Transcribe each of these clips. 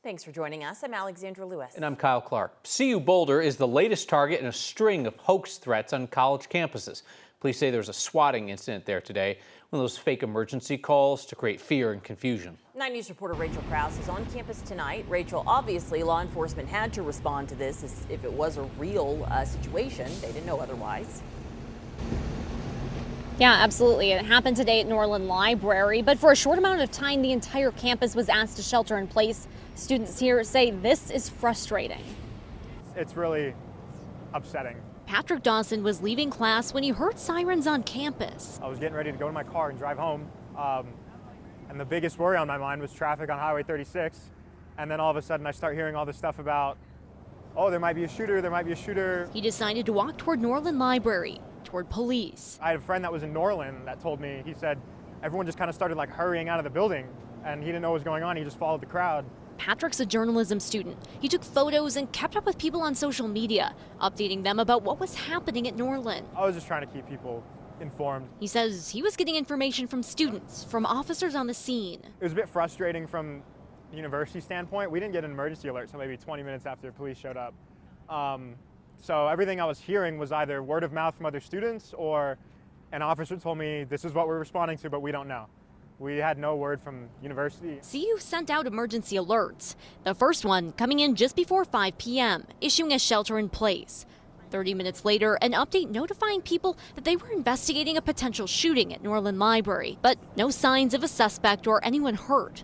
Thanks for joining us. I'm Alexandra Lewis. And I'm Kyle Clark. CU Boulder is the latest target in a string of hoax threats on college campuses. Police say there was a swatting incident there today, one of those fake emergency calls to create fear and confusion. 9 News reporter Rachel Krause is on campus tonight. Rachel, obviously law enforcement had to respond to this as if it was a real situation. They didn't know otherwise. Yeah, absolutely. It happened today at Norland Library, but for a short amount of time, the entire campus was asked to shelter in place. Students here say this is frustrating. It's really upsetting. Patrick Dawson was leaving class when he heard sirens on campus. I was getting ready to go to my car and drive home, and the biggest worry on my mind was traffic on Highway 36. And then all of a sudden I start hearing all this stuff about, oh, there might be a shooter, there might be a shooter. He decided to walk toward Norland Library, toward police. I had a friend that was in Norland that told me, he said everyone just kind of started like hurrying out of the building and he didn't know what was going on. He just followed the crowd. Patrick's a journalism student. He took photos and kept up with people on social media, updating them about what was happening at Norland. I was just trying to keep people informed. He says he was getting information from students, from officers on the scene. It was a bit frustrating from the university standpoint. We didn't get an emergency alert until maybe 20 minutes after the police showed up. So everything I was hearing was either word of mouth from other students or an officer told me this is what we're responding to, but we don't know. We had no word from university. CU sent out emergency alerts. The first one coming in just before 5 p.m., issuing a shelter in place. 30 minutes later, an update notifying people that they were investigating a potential shooting at Norland Library, but no signs of a suspect or anyone hurt.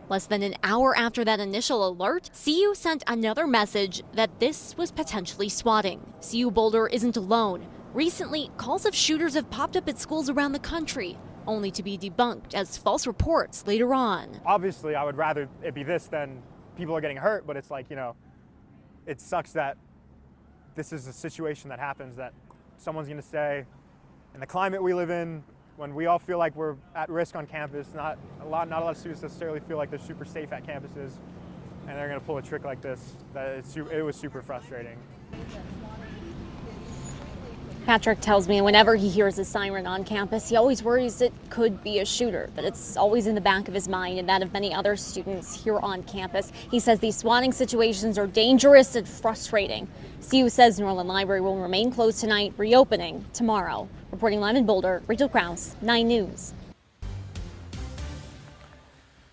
Less than an hour after that initial alert, CU sent another message that this was potentially swatting. CU Boulder isn't alone. Recently, calls of shooters have popped up at schools around the country, only to be debunked as false reports later on. Obviously, I would rather it be this than people are getting hurt, but it's like, you know, it sucks that this is a situation that happens that someone's going to say, in the climate we live in, when we all feel like we're at risk on campus, not a lot of students necessarily feel like they're super safe at campuses, and they're going to pull a trick like this. It was super frustrating. Patrick tells me whenever he hears a siren on campus, he always worries it could be a shooter, that it's always in the back of his mind and that of many other students here on campus. He says these swatting situations are dangerous and frustrating. CU says Norland Library will remain closed tonight, reopening tomorrow. Reporting live in Boulder, Rachel Krause, 9 News.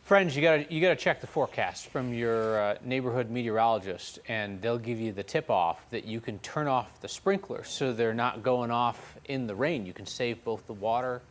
Friends, you gotta check the forecast from your neighborhood meteorologist, and they'll give you the tip-off that you can turn off the sprinklers so they're not going off in the rain. You can save both the water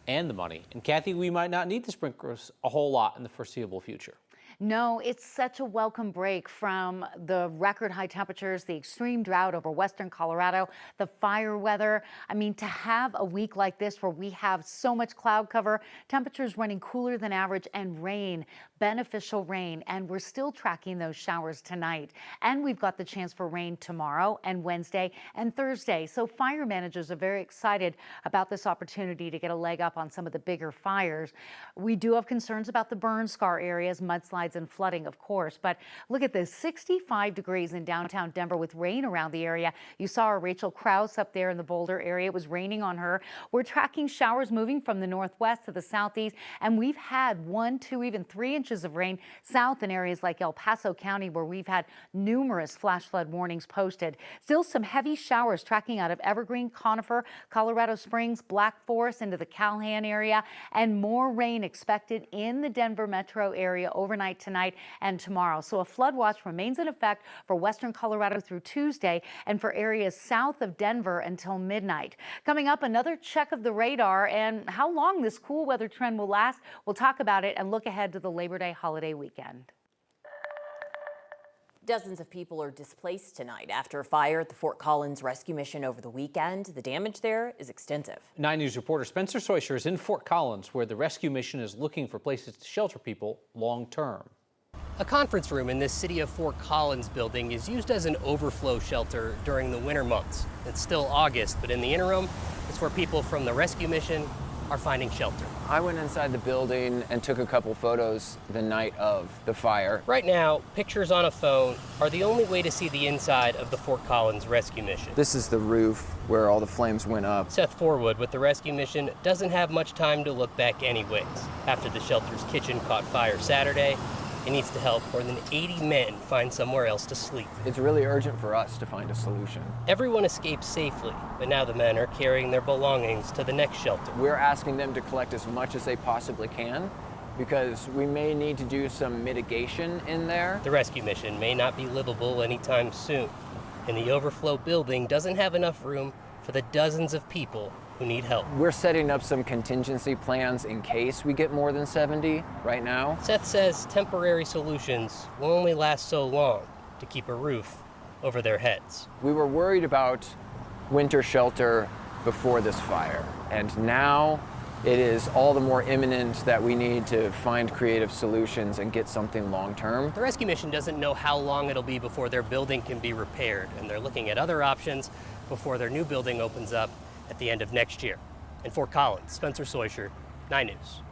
and the money. And Kathy, we might not need the sprinklers a whole lot in the foreseeable future. No, it's such a welcome break from the record high temperatures, the extreme drought over western Colorado, the fire weather. I mean, to have a week like this where we have so much cloud cover, temperatures running cooler than average, and rain, beneficial rain, and we're still tracking those showers tonight. And we've got the chance for rain tomorrow and Wednesday and Thursday. So fire managers are very excited about this opportunity to get a leg up on some of the bigger fires. We do have concerns about the burn scar areas, mudslides and flooding, of course, but look at this, 65 degrees in downtown Denver with rain around the area. You saw our Rachel Krause up there in the Boulder area. It was raining on her. We're tracking showers moving from the northwest to the southeast, and we've had 1, 2, even 3 inches of rain south in areas like El Paso County, where we've had numerous flash flood warnings posted. Still some heavy showers tracking out of Evergreen, Conifer, Colorado Springs, Black Forest into the Calhoun area, and more rain expected in the Denver metro area overnight tonight and tomorrow. So a flood watch remains in effect for western Colorado through Tuesday and for areas south of Denver until midnight. Coming up, another check of the radar and how long this cool weather trend will last. We'll talk about it and look ahead to the Labor Day holiday weekend. Dozens of people are displaced tonight after a fire at the Fort Collins rescue mission over the weekend. The damage there is extensive. 9 News reporter Spencer Soysher is in Fort Collins, where the rescue mission is looking for places to shelter people long term. A conference room in this City of Fort Collins building is used as an overflow shelter during the winter months. It's still August, but in the interim, it's where people from the rescue mission are finding shelter. I went inside the building and took a couple photos the night of the fire. Right now, pictures on a phone are the only way to see the inside of the Fort Collins rescue mission. This is the roof where all the flames went up. Seth Forwood with the rescue mission doesn't have much time to look back anyways. After the shelter's kitchen caught fire Saturday, He needs to help more than 80 men find somewhere else to sleep. It's really urgent for us to find a solution. Everyone escaped safely, but now the men are carrying their belongings to the next shelter. We're asking them to collect as much as they possibly can because we may need to do some mitigation in there. The rescue mission may not be livable anytime soon, and the overflow building doesn't have enough room for the dozens of people who need help. We're setting up some contingency plans in case we get more than 70 right now. Seth says temporary solutions will only last so long to keep a roof over their heads. We were worried about winter shelter before this fire, and now it is all the more imminent that we need to find creative solutions and get something long-term. The rescue mission doesn't know how long it'll be before their building can be repaired, and they're looking at other options before their new building opens up at the end of next year. In Fort Collins, Spencer Soischer, 9 News.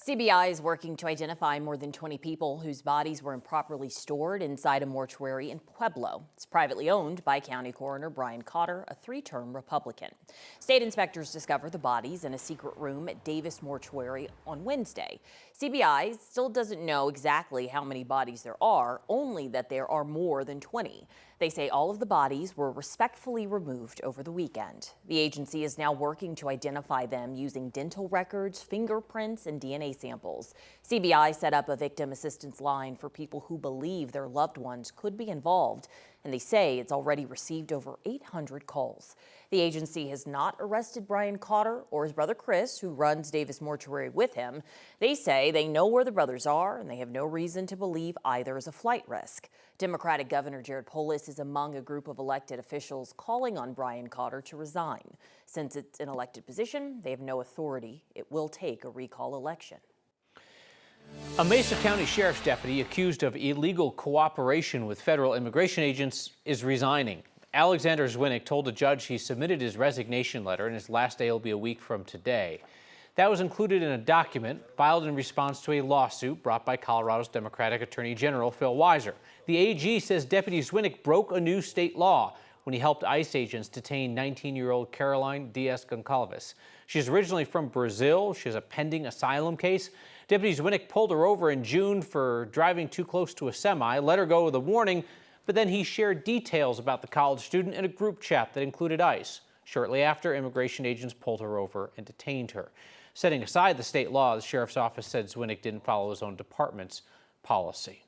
CBI is working to identify more than 20 people whose bodies were improperly stored inside a mortuary in Pueblo. It's privately owned by County Coroner Brian Cotter, a 3-term Republican. State inspectors discovered the bodies in a secret room at Davis Mortuary on Wednesday. CBI still doesn't know exactly how many bodies there are, only that there are more than 20. They say all of the bodies were respectfully removed over the weekend. The agency is now working to identify them using dental records, fingerprints, and DNA samples. CBI set up a victim assistance line for people who believe their loved ones could be involved, and they say it's already received over 800 calls. The agency has not arrested Brian Cotter or his brother Chris, who runs Davis Mortuary with him. They say they know where the brothers are, and they have no reason to believe either is a flight risk. Democratic Governor Jared Polis is among a group of elected officials calling on Brian Cotter to resign. Since it's an elected position, they have no authority. It will take a recall election. A Mesa County Sheriff's deputy accused of illegal cooperation with federal immigration agents is resigning. Alexander Zwinnick told a judge he submitted his resignation letter and his last day will be a week from today. That was included in a document filed in response to a lawsuit brought by Colorado's Democratic Attorney General Phil Weiser. The AG says Deputy Zwinnick broke a new state law when he helped ICE agents detain 19-year-old Caroline Diaz-Goncalves. She's originally from Brazil. She has a pending asylum case. Deputy Zwinnick pulled her over in June for driving too close to a semi, let her go with a warning, but then he shared details about the college student in a group chat that included ICE. Shortly after, immigration agents pulled her over and detained her. Setting aside the state law, the sheriff's office said Zwinnick didn't follow his own department's policy.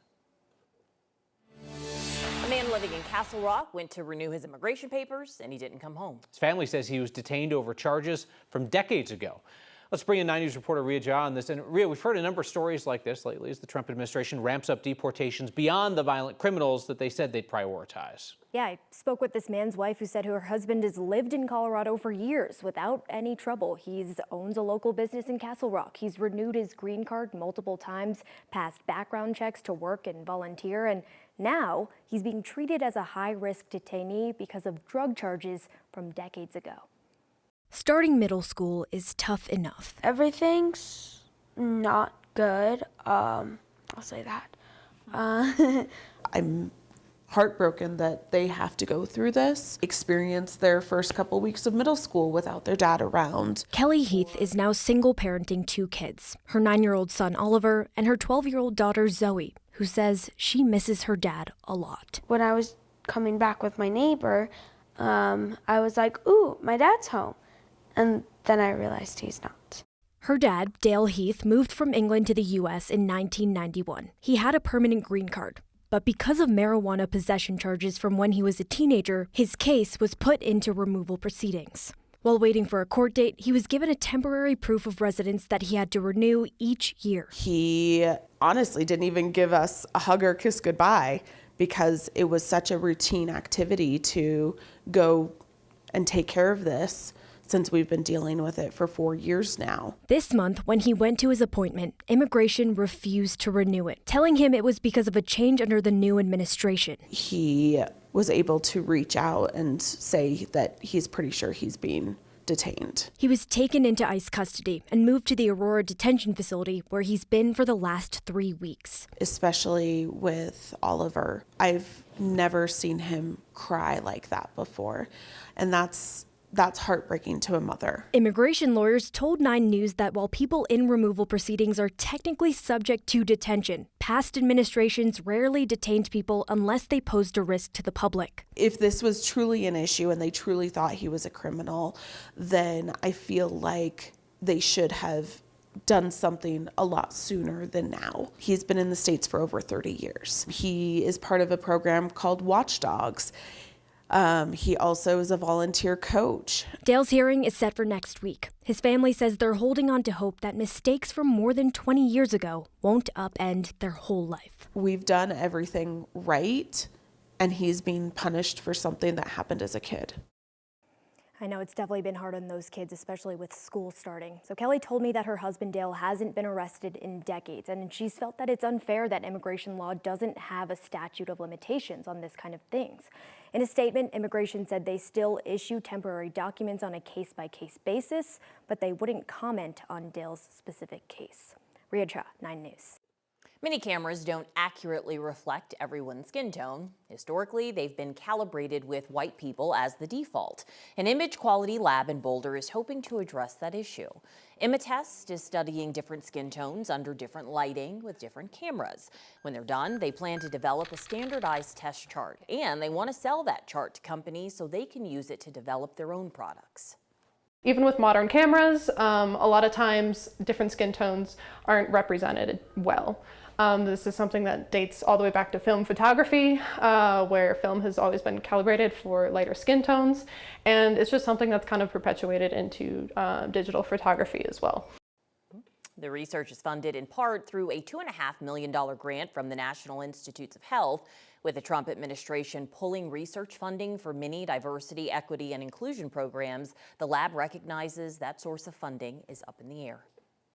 A man living in Castle Rock went to renew his immigration papers, and he didn't come home. His family says he was detained over charges from decades ago. Let's bring in 9 News reporter Ria Jha on this. And Ria, we've heard a number of stories like this lately as the Trump administration ramps up deportations beyond the violent criminals that they said they'd prioritize. Yeah, I spoke with this man's wife who said her husband has lived in Colorado for years without any trouble. He owns a local business in Castle Rock. He's renewed his green card multiple times, passed background checks to work and volunteer, and now he's being treated as a high-risk detainee because of drug charges from decades ago. Starting middle school is tough enough. Everything's not good. I'll say that. I'm heartbroken that they have to go through this, experience their first couple weeks of middle school without their dad around. Kelly Heath is now single parenting 2 kids, her 9-year-old son Oliver and her 12-year-old daughter Zoe, who says she misses her dad a lot. When I was coming back with my neighbor, I was like, ooh, my dad's home. And then I realized he's not. Her dad, Dale Heath, moved from England to the U.S. in 1991. He had a permanent green card, but because of marijuana possession charges from when he was a teenager, his case was put into removal proceedings. While waiting for a court date, he was given a temporary proof of residence that he had to renew each year. He honestly didn't even give us a hug or kiss goodbye because it was such a routine activity to go and take care of this, since we've been dealing with it for 4 years now. This month, when he went to his appointment, immigration refused to renew it, telling him it was because of a change under the new administration. He was able to reach out and say that he's pretty sure he's being detained. He was taken into ICE custody and moved to the Aurora detention facility where he's been for the last 3 weeks. Especially with Oliver. I've never seen him cry like that before. And that's that's heartbreaking to a mother. Immigration lawyers told 9 News that while people in removal proceedings are technically subject to detention, past administrations rarely detained people unless they posed a risk to the public. If this was truly an issue and they truly thought he was a criminal, then I feel like they should have done something a lot sooner than now. He's been in the States for over 30 years. He is part of a program called Watchdogs. He also is a volunteer coach. Dale's hearing is set for next week. His family says they're holding on to hope that mistakes from more than 20 years ago won't upend their whole life. We've done everything right, and he's being punished for something that happened as a kid. I know it's definitely been hard on those kids, especially with school starting. So Kelly told me that her husband Dale hasn't been arrested in decades, and she's felt that it's unfair that immigration law doesn't have a statute of limitations on this kind of things. In a statement, immigration said they still issue temporary documents on a case-by-case basis, but they wouldn't comment on Dale's specific case. Ria Cha, 9 News. Many cameras don't accurately reflect everyone's skin tone. Historically, they've been calibrated with white people as the default. An image quality lab in Boulder is hoping to address that issue. Imatest is studying different skin tones under different lighting with different cameras. When they're done, they plan to develop a standardized test chart, and they want to sell that chart to companies so they can use it to develop their own products. Even with modern cameras, a lot of times different skin tones aren't represented well. This is something that dates all the way back to film photography, where film has always been calibrated for lighter skin tones, and it's just something that's kind of perpetuated into digital photography as well. The research is funded in part through a $2.5 million grant from the National Institutes of Health. With the Trump administration pulling research funding for many diversity, equity, and inclusion programs, the lab recognizes that source of funding is up in the air.